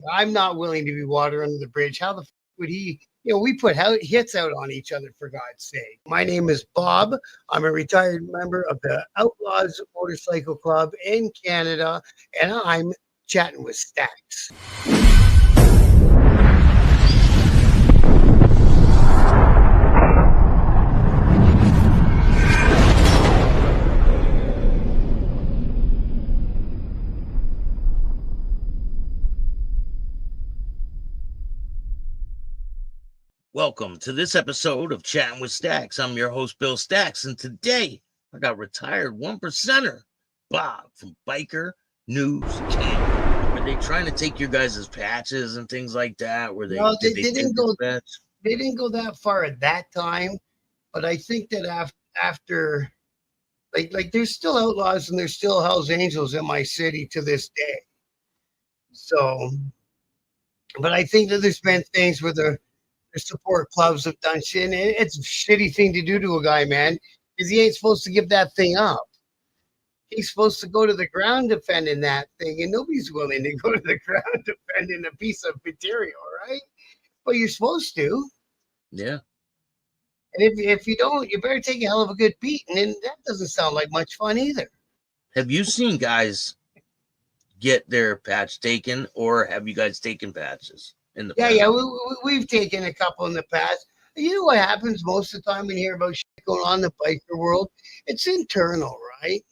I'm not willing to be water under the bridge. How the would he? We put hits out on each other, for God's sake. My name is Bob. I'm a retired member of the Outlaws Motorcycle Club in Canada, and I'm chatting with Stacks. Welcome to this episode of Chatting with Stacks. I'm your host, Bill Stacks, and today I got retired 1%er Bob from Biker News Camp. Were they trying to take your guys' patches and things like that? Were they? No, they didn't go. They didn't go that far at that time, but I think that after, like there's still outlaws and there's still Hell's Angels in my city to this day. So, but I think that there's been things where the support clubs have done shit. And it's a shitty thing to do to a guy, man, because he ain't supposed to give that thing up. He's supposed to go to the ground defending that thing, and nobody's willing to go to the ground defending a piece of material, right? But you're supposed to. Yeah. And if you don't, you better take a hell of a good beating, and that doesn't sound like much fun either. Have you seen guys get their patch taken, or have you guys taken patches? Yeah, we've taken a couple in the past. You know what happens most of the time when you hear about shit going on in the biker world? It's internal, right?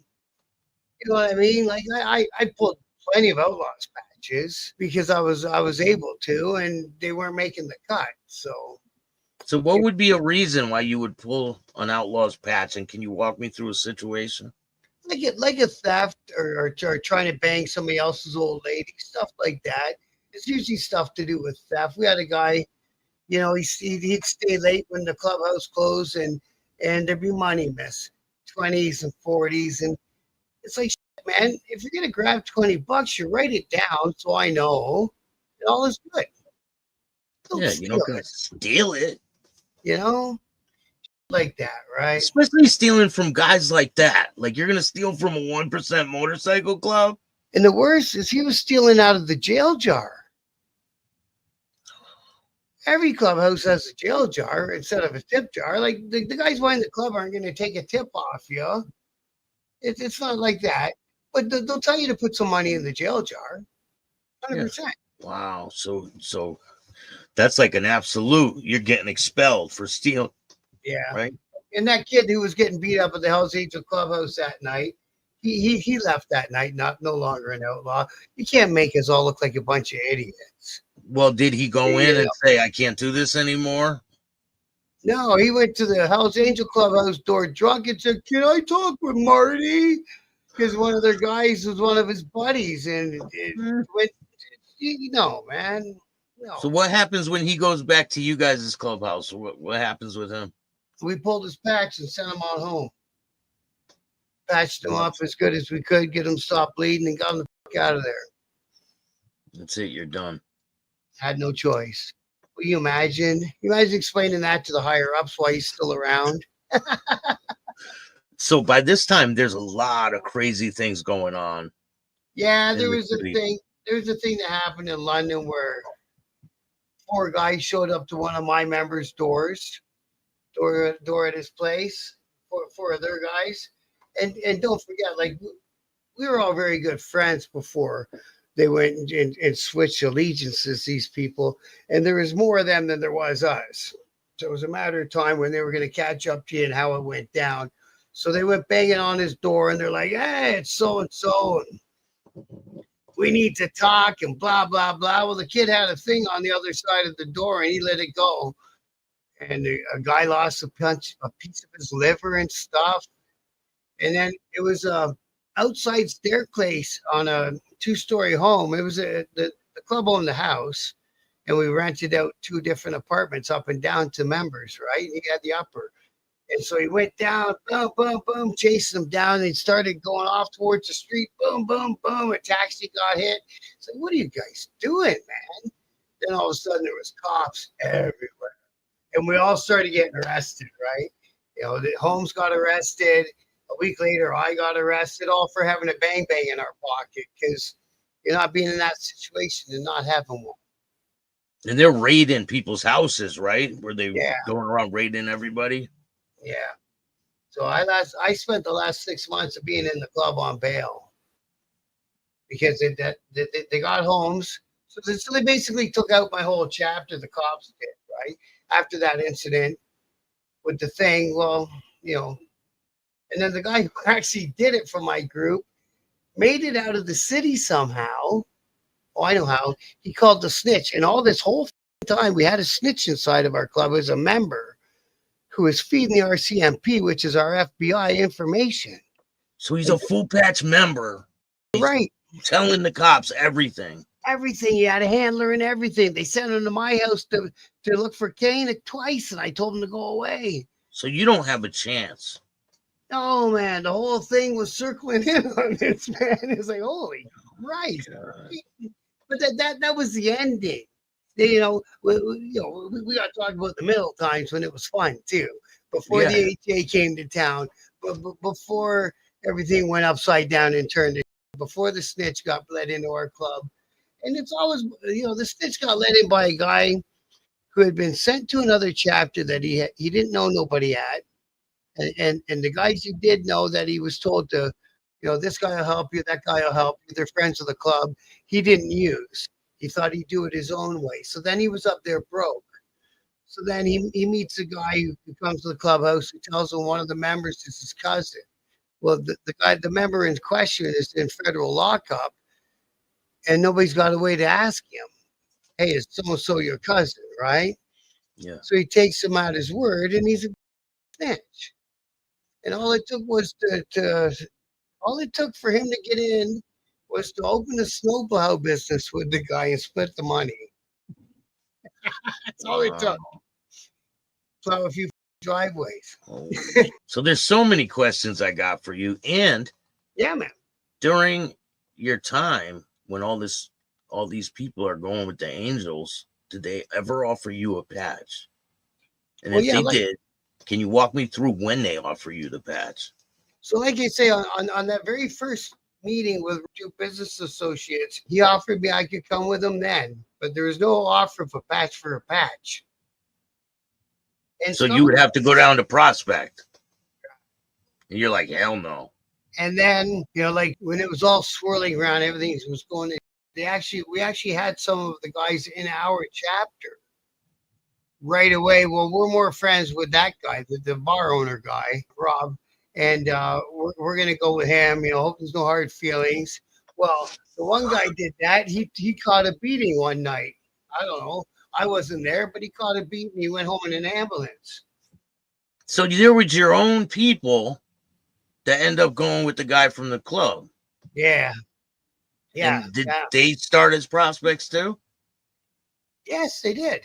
You know what I mean? Like I pulled plenty of outlaws patches because I was able to, and they weren't making the cut. So what would be a reason why you would pull an outlaws patch? And can you walk me through a situation? Like a theft or trying to bang somebody else's old lady, stuff like that. It's usually stuff to do with theft. We had a guy, he'd stay late when the clubhouse closed, and there'd be money miss, 20s and 40s, and it's like, man, if you're gonna grab $20, you write it down so I know, and all is good. You're not gonna steal it, like that, right? Especially stealing from guys like that. Like you're gonna steal from a 1% motorcycle club. And the worst is he was stealing out of the jail jar. Every clubhouse has a jail jar instead of a tip jar. Like the guys behind the club aren't going to take a tip off you. It's not like that. But they'll tell you to put some money in the jail jar. 100%. Yeah. Wow. So that's like an absolute. You're getting expelled for stealing. Yeah. Right. And that kid who was getting beat up at the Hell's Angel clubhouse that night, he left that night, no longer an outlaw. You can't make us all look like a bunch of idiots. Well, did he go in and say, I can't do this anymore? No, he went to the Hell's Angel clubhouse door drunk and said, can I talk with Marty? Because one of their guys was one of his buddies. And it went, man. No. So what happens when he goes back to you guys' clubhouse? What happens with him? We pulled his patch and sent him on home. Patched him up as good as we could, get him stopped bleeding, and got him the fuck out of there. That's it. You're done. Had no choice. Will you imagine? You imagine explaining that to the higher ups why he's still around? So by this time, there's a lot of crazy things going on. Yeah, there was a thing. There's a thing that happened in London where 4 guys showed up to one of my members' door at his place. 4 of their guys, and don't forget, like we were all very good friends before they went and switched allegiances, these people. And there was more of them than there was us. So it was a matter of time when they were going to catch up to you and how it went down. So they went banging on his door and they're like, hey, it's so-and-so. And we need to talk and blah, blah, blah. Well, the kid had a thing on the other side of the door and he let it go. And a guy lost a piece of his liver and stuff. And then it was a outside staircase on a 2-story home. It was the club owned the house, and we rented out 2 different apartments up and down to members, right? He had the upper. And so he went down, boom, boom, boom, chasing them down. And he started going off towards the street, boom, boom, boom. A taxi got hit. It's like, what are you guys doing, man? Then all of a sudden there was cops everywhere. And we all started getting arrested, right? The Holmes got arrested. A week later, I got arrested, all for having a bang in our pocket because, you're not being in that situation and not having one. And they're raiding people's houses, right? Were they Yeah. going around raiding everybody? Yeah. So I spent the last 6 months of being in the club on bail because they got homes. So they basically took out my whole chapter. The cops did, right? After that incident with the thing, well, and then the guy who actually did it for my group made it out of the city somehow. Oh, I know how. He called the snitch, and all this whole time we had a snitch inside of our club as a member who was feeding the RCMP, which is our FBI information. So he's a full patch member. He's right. Telling the cops everything. Everything. He had a handler and everything. They sent him to my house to look for Kane twice, and I told him to go away. So you don't have a chance. Oh, man. The whole thing was circling in on this, man. It's like, holy Christ. But that was the ending. We got to talk about the middle times when it was fun, too. Before the HA came to town, but before everything went upside down and turned, before the snitch got let into our club. And it's always, the snitch got let in by a guy who had been sent to another chapter that he didn't know nobody at. And the guys he did know that he was told to, this guy will help you, that guy will help you. They're friends of the club. He didn't use. He thought he'd do it his own way. So then he was up there broke. So then he meets a guy who comes to the clubhouse who tells him one of the members is his cousin. Well, the member in question is in federal lockup, and nobody's got a way to ask him, hey, is so-and-so your cousin, right? Yeah. So he takes him at his word, and he's a snitch. And all it took was all it took for him to get in was to open a snowplow business with the guy and split the money. That's all it took. Plow a few driveways. So there's so many questions I got for you. And yeah, man. During your time when all these people are going with the Angels, did they ever offer you a patch? And if they did, can you walk me through when they offer you the patch? So like I say, on that very first meeting with two business associates, he offered me I could come with him then, but there was no offer of a patch for a patch. And so you would have to go down to Prospect. And you're like, hell no. And then, like when it was all swirling around, everything was going, we actually had some of the guys in our chapter right away. Well, we're more friends with that guy, the bar owner guy, Rob. And we're going to go with him, hope there's no hard feelings. Well, the one guy did that. He caught a beating one night. I don't know. I wasn't there, but he caught a beating. He went home in an ambulance. So there was your own people that end up going with the guy from the club. Yeah. Yeah. And did they start as prospects too? Yes, they did.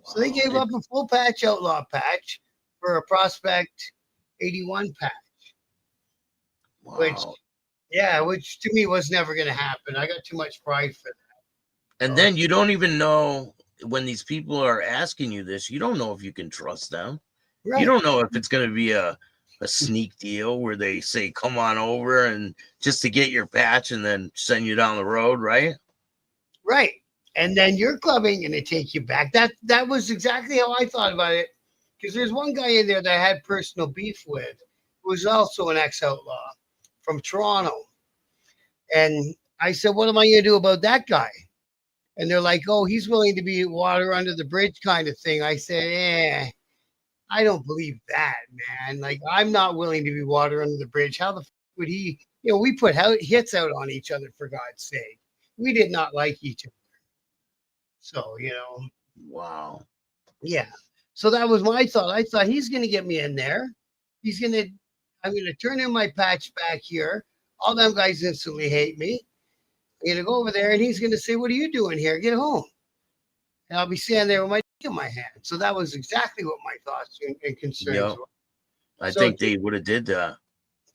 So they gave up a full patch outlaw patch for a prospect 81 patch. Wow. Which to me was never going to happen. I got too much pride for that. And then you don't even know when these people are asking you this, you don't know if you can trust them. Right. You don't know if it's going to be a sneak deal where they say, come on over and just to get your patch and then send you down the road, right? Right. And then your club ain't going to take you back. That was exactly how I thought about it. Because there's one guy in there that I had personal beef with, who was also an ex-outlaw from Toronto. And I said, what am I going to do about that guy? And they're like, oh, he's willing to be water under the bridge kind of thing. I said, I don't believe that, man. Like, I'm not willing to be water under the bridge. How the f would he? We put hits out on each other, for God's sake. We did not like each other. So, Wow. Yeah. So that was my thought. I thought he's going to get me in there. I'm going to turn in my patch back here. All them guys instantly hate me. I'm going to go over there and he's going to say, what are you doing here? Get home. And I'll be standing there with my dick in my hand. So that was exactly what my thoughts and concerns were. I think they would have did that.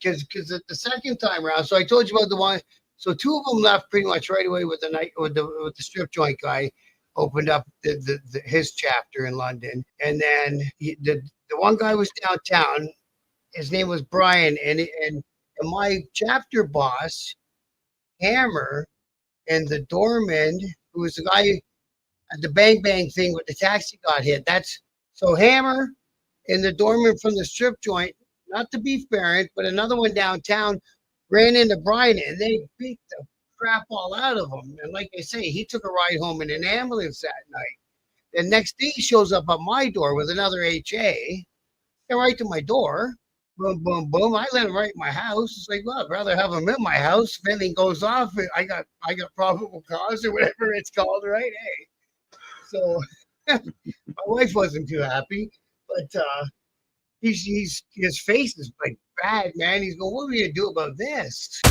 Because the second time around, so I told you about the one. So two of them left pretty much right away with the strip joint guy. Opened up his chapter in London, and then the one guy was downtown. His name was Brian, and my chapter boss, Hammer, and the doorman, who was the guy at the bang bang thing with the taxi got hit. That's so Hammer and the doorman from the strip joint, not the Beef Baron, but another one downtown, ran into Brian and they beat the crap all out of him. And like I say, he took a ride home in an ambulance that night. The next day he shows up at my door with another HA, and right to my door. Boom, boom, boom. I let him right in my house. It's like, well, I'd rather have him in my house. If anything goes off, I got probable cause or whatever it's called, right? Hey. So my wife wasn't too happy, but his face is like bad, man. He's going, what are we gonna do about this?